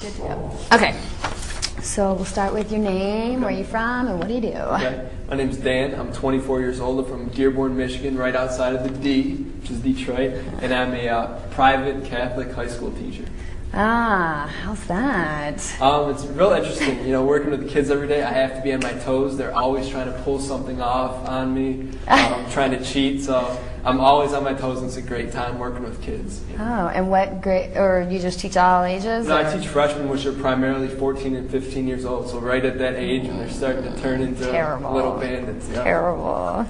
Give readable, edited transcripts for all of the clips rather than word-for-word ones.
Good to go. Okay, so we'll start with your name, where are you from, and what do you do? Okay. My name's Dan. I'm 24 years old. I'm from Dearborn, Michigan, right outside of the D, which is Detroit, and I'm a private Catholic high school teacher. Ah, how's that? It's real interesting. You know, working with the kids every day, I have to be on my toes. They're always trying to pull something off on me, trying to cheat. So I'm always on my toes, and it's a great time working with kids. You know? Oh, and what grade, or you just teach all ages? No, I teach freshmen, which are primarily 14 and 15 years old. So right at that age, when they're starting to turn into little bandits. Yeah. Terrible. All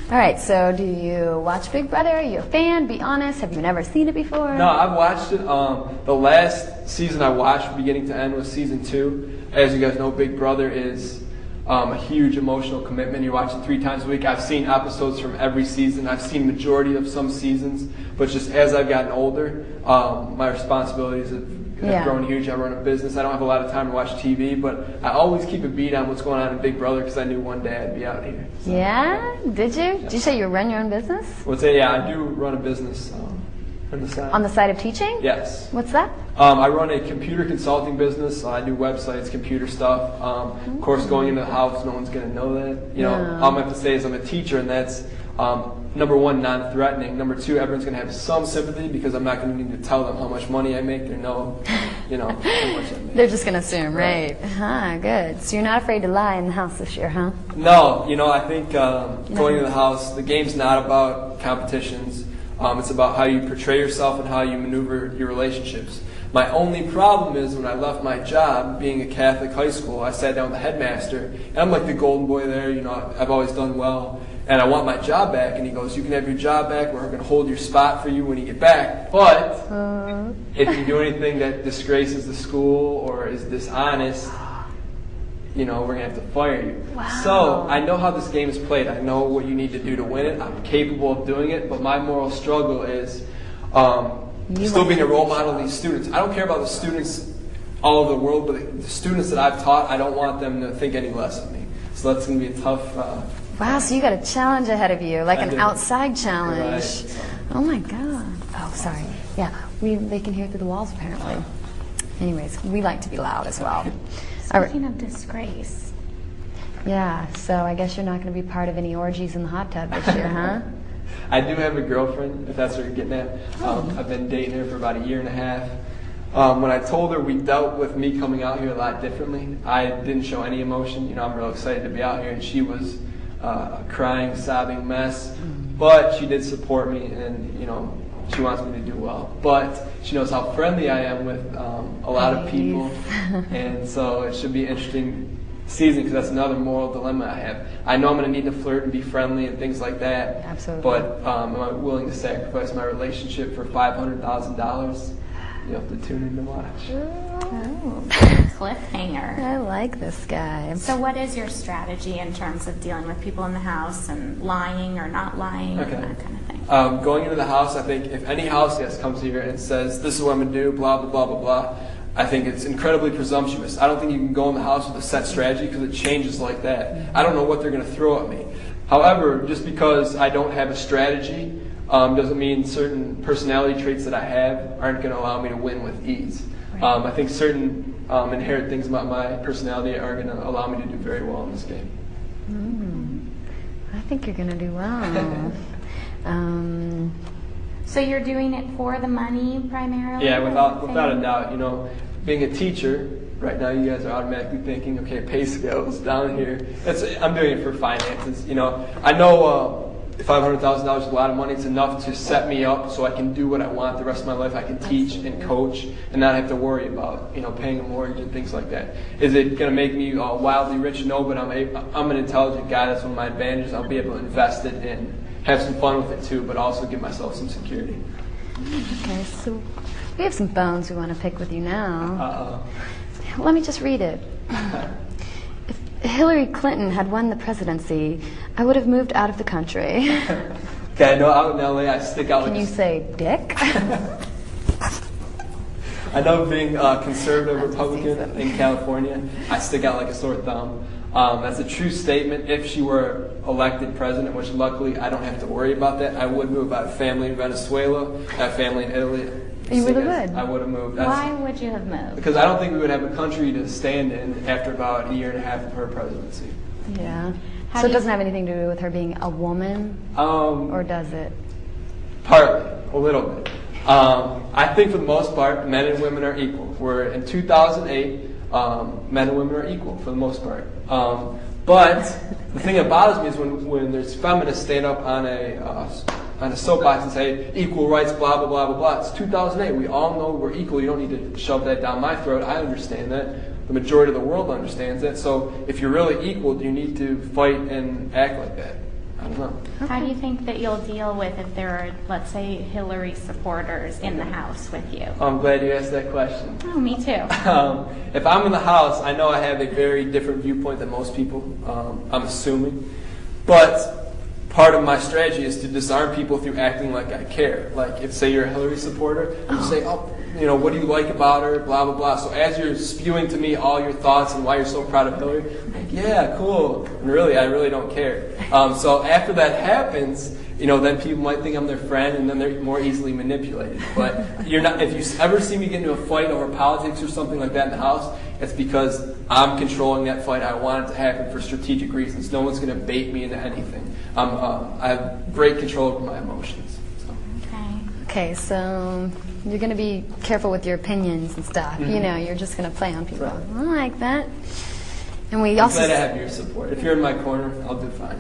right, so do you watch Big Brother? Are you a fan? Be honest. Have you never seen it before? No, I've watched it. The last season I watched from beginning to end was season 2. As you guys know, Big Brother is a huge emotional commitment. You watch it 3 times a week. I've seen episodes from every season. I've seen majority of some seasons. But just as I've gotten older, my responsibilities have grown huge. I run a business. I don't have a lot of time to watch TV, but I always keep a beat on what's going on in Big Brother because I knew one day I'd be out here. So, yeah? Did you? Yeah. Did you say you run your own business? Yeah, I do run a business on the side. On the side of teaching? Yes. What's that? I run a computer consulting business. I do websites, computer stuff. Of course, going into the house, no one's going to know that. You know, all I have to say is I'm a teacher, and that's number 1, non-threatening. Number 2, everyone's going to have some sympathy because I'm not going to need to tell them how much money I make. They know, how much I make. They're just going to assume, right? Good. So you're not afraid to lie in the house this year, huh? No. I think going to the house, the game's not about competitions. It's about how you portray yourself and how you maneuver your relationships. My only problem is when I left my job being a Catholic high school, I sat down with the headmaster, and I'm like the golden boy there, I've always done well, and I want my job back, and he goes, you can have your job back, we're going to hold your spot for you when you get back, but if you do anything that disgraces the school or is dishonest, we're going to have to fire you. Wow. So I know how this game is played. I know what you need to do to win it. I'm capable of doing it, but my moral struggle is still being a role model to these students. I don't care about the students all over the world, but the students that I've taught, I don't want them to think any less of me. So that's going to be a tough... wow, so you got a challenge ahead of you, like an outside challenge. Right. Oh my God. Oh, sorry. Yeah, they can hear through the walls apparently. Anyways, we like to be loud as well. Speaking of disgrace. Yeah, so I guess you're not going to be part of any orgies in the hot tub this year, huh? I do have a girlfriend, if that's what you're getting at. I've been dating her for about a year and a half. When I told her we dealt with me coming out here a lot differently, I didn't show any emotion. I'm real excited to be out here, and she was a crying, sobbing mess. But she did support me, and she wants me to do well. But she knows how friendly I am with a lot of people, and so it should be an interesting season because that's another moral dilemma I have. I know I'm going to need to flirt and be friendly and things like that. Absolutely. But am I willing to sacrifice my relationship for $500,000? You have to tune in to watch. Oh. Cliffhanger. I like this guy. So what is your strategy in terms of dealing with people in the house and lying or not lying and that kind of thing? Going into the house, I think if any house guest comes here and says, this is what I'm going to do, blah, blah, blah, blah, blah, I think it's incredibly presumptuous. I don't think you can go in the house with a set strategy because it changes like that. I don't know what they're going to throw at me. However, just because I don't have a strategy doesn't mean certain personality traits that I have aren't going to allow me to win with ease. Right. I think certain inherent things about my personality are going to allow me to do very well in this game. I think you're going to do well. So you're doing it for the money primarily? Yeah, without a doubt. Being a teacher, right now you guys are automatically thinking, okay, pay scales down here. I'm doing it for finances. I know $500,000 is a lot of money. It's enough to set me up so I can do what I want the rest of my life. I can teach and coach and not have to worry about paying a mortgage and things like that. Is it going to make me wildly rich? No, but I'm an intelligent guy. That's one of my advantages. I'll be able to invest it and have some fun with it too, but also give myself some security. Okay, so we have some bones we want to pick with you now. Let me just read it. If Hillary Clinton had won the presidency, I would have moved out of the country. Okay, I know out in LA I stick out. Can you say dick? I know being a conservative Republican in California, I stick out like a sore thumb. That's a true statement. If she were elected president, which luckily I don't have to worry about that, I would move. I have family in Venezuela, I have family in Italy, You really would? I would have moved. Why would you have moved? Because I don't think we would have a country to stand in after about a year and a half of her presidency. Yeah. So it doesn't have anything to do with her being a woman? Or does it? Partly, a little bit. I think for the most part, men and women are equal. We're in 2008, men and women are equal for the most part. But the thing that bothers me is when there's feminists stand up on a soapbox and say equal rights, blah blah blah blah blah. It's 2008. We all know we're equal. You don't need to shove that down my throat. I understand that. The majority of the world understands that. So if you're really equal, do you need to fight and act like that? I don't know. How do you think that you'll deal with if there are, let's say, Hillary supporters in the House with you? I'm glad you asked that question. Oh, me too. If I'm in the House, I know I have a very different viewpoint than most people, I'm assuming. But part of my strategy is to disarm people through acting like I care. Like, if, say, you're a Hillary supporter, you say, oh, you know, what do you like about her, blah, blah, blah. So as you're spewing to me all your thoughts and why you're so proud of Hillary, I'm like, yeah, cool. And really, I really don't care. So after that happens, you know, then people might think I'm their friend, and then they're more easily manipulated. But you're not. If you ever see me get into a fight over politics or something like that in the House, it's because I'm controlling that fight. I want it to happen for strategic reasons. No one's going to bait me into anything. I have great control over my emotions. So. Okay, so you're going to be careful with your opinions and stuff. You know, you're just going to play on people. Right. I like that. And I'm glad I have your support. If you're in my corner, I'll do fine.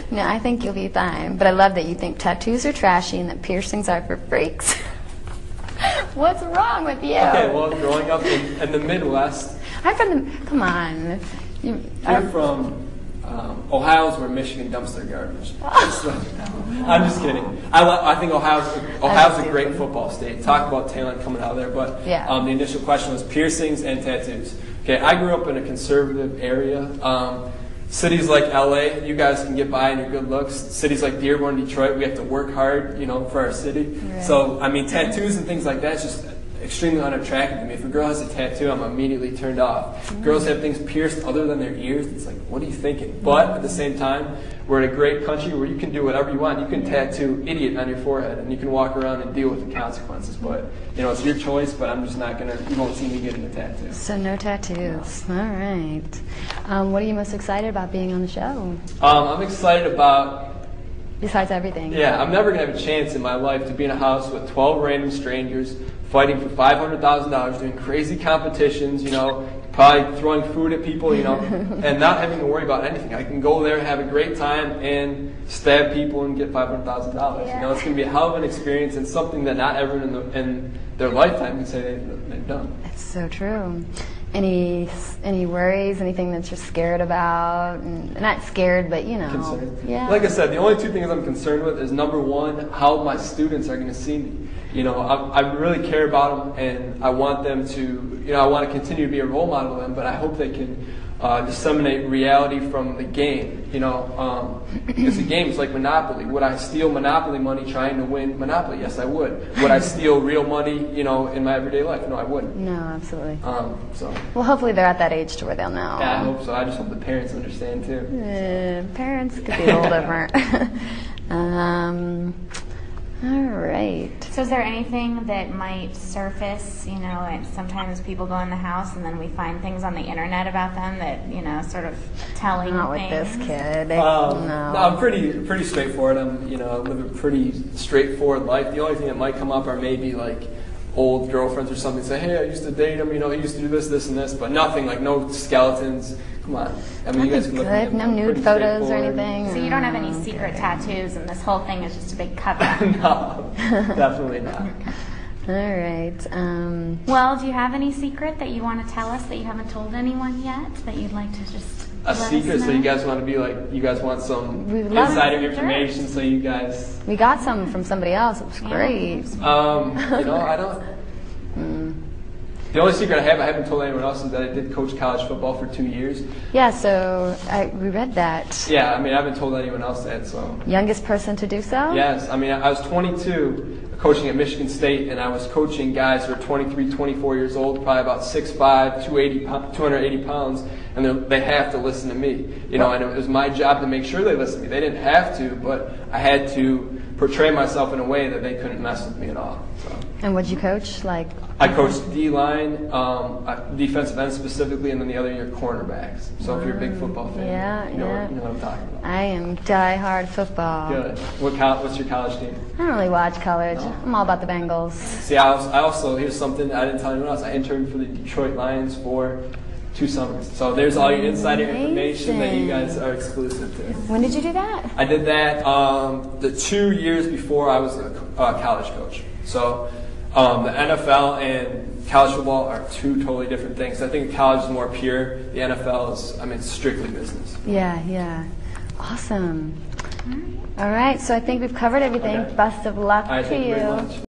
No, I think you'll be fine. But I love that you think tattoos are trashy and that piercings are for freaks. What's wrong with you? Okay, well, growing up in the Midwest. I'm from the... Come on. You're from... Ohio's where Michigan dumps their garbage. I'm just kidding. I think Ohio's a great football state. Talk about talent coming out of there. But yeah. The initial question was piercings and tattoos. Okay, I grew up in a conservative area. Cities like LA, you guys can get by in your good looks. Cities like Dearborn, Detroit, we have to work hard, you know, for our city. Right. So, I mean, tattoos and things like that is just extremely unattractive to me. If a girl has a tattoo, I'm immediately turned off. If girls have things pierced other than their ears, it's like, what are you thinking? But at the same time, we're in a great country where you can do whatever you want. You can tattoo idiot on your forehead, and you can walk around and deal with the consequences. But, you know, it's your choice, but I'm just not going to, you won't see me getting a tattoo. So no tattoos. All right. What are you most excited about being on the show? I'm excited about... Besides everything. Yeah, I'm never going to have a chance in my life to be in a house with 12 random strangers fighting for $500,000, doing crazy competitions, you know, probably throwing food at people, you know, and not having to worry about anything. I can go there, have a great time, and stab people and get $500,000. Yeah. You know, it's going to be a hell of an experience and something that not everyone in their lifetime can say they've done. That's so true. Any worries? Anything that you're scared about? Not scared, but you know. Concerned. Yeah. Like I said, the only two things I'm concerned with is number one, how my students are going to see me. You know, I really care about them, and I want them to, you know, I want to continue to be a role model to them, but I hope they can disseminate reality from the game. You know, because the game is like Monopoly. Would I steal Monopoly money trying to win Monopoly? Yes, I would. Would I steal real money, you know, in my everyday life? No, I wouldn't. No, absolutely. So. Well, hopefully they're at that age to where they'll know. Yeah, I hope so. I just hope the parents understand too. Parents could be a little different. All right. So is there anything that might surface, you know, and sometimes people go in the house and then we find things on the internet about them that, you know, sort of telling Not things? with this kid. No, No. I'm pretty straightforward. I live a pretty straightforward life. The only thing that might come up are maybe like old girlfriends or something. Say, hey, I used to date him. You know, he used to do this, and this, but nothing like no skeletons. Come on. I mean, you guys can look at No nude photos or anything. So you don't have any secret tattoos, and this whole thing is just a big cover-up. No, definitely not. All right. Well, do you have any secret that you want to tell us that you haven't told anyone yet that you'd like to just A secret, so you guys want to be like, you guys want some insider information, so you guys... We got some from somebody else. It was great. You know, I don't... The only secret I haven't told anyone else, is that I did coach college football for 2 years. Yeah, so we read that. Yeah, I mean, I haven't told anyone else that, so... Youngest person to do so? Yes, I mean, I was 22, coaching at Michigan State, and I was coaching guys who are 23, 24 years old, probably about 6'5", 280 pounds, and they have to listen to me. You know, and it was my job to make sure they listened to me. They didn't have to, but I had to portray myself in a way that they couldn't mess with me at all. So. And what'd you coach? Like, I coached D-line, defensive end specifically, and then the other year cornerbacks. So if you're a big football fan, you know what I'm talking about. I am die-hard football. Good. What's your college team? I don't really watch college. No? I'm all about the Bengals. See, I also, here's something I didn't tell anyone else. I interned for the Detroit Lions for 2 summers. So there's all your insider information that you guys are exclusive to. When did you do that? I did that the 2 years before I was a college coach. So the NFL and college football are 2 totally different things. I think college is more pure. The NFL is, it's strictly business. Yeah. Awesome. All right, so I think we've covered everything. Okay. Best of luck to Thank you very you. much.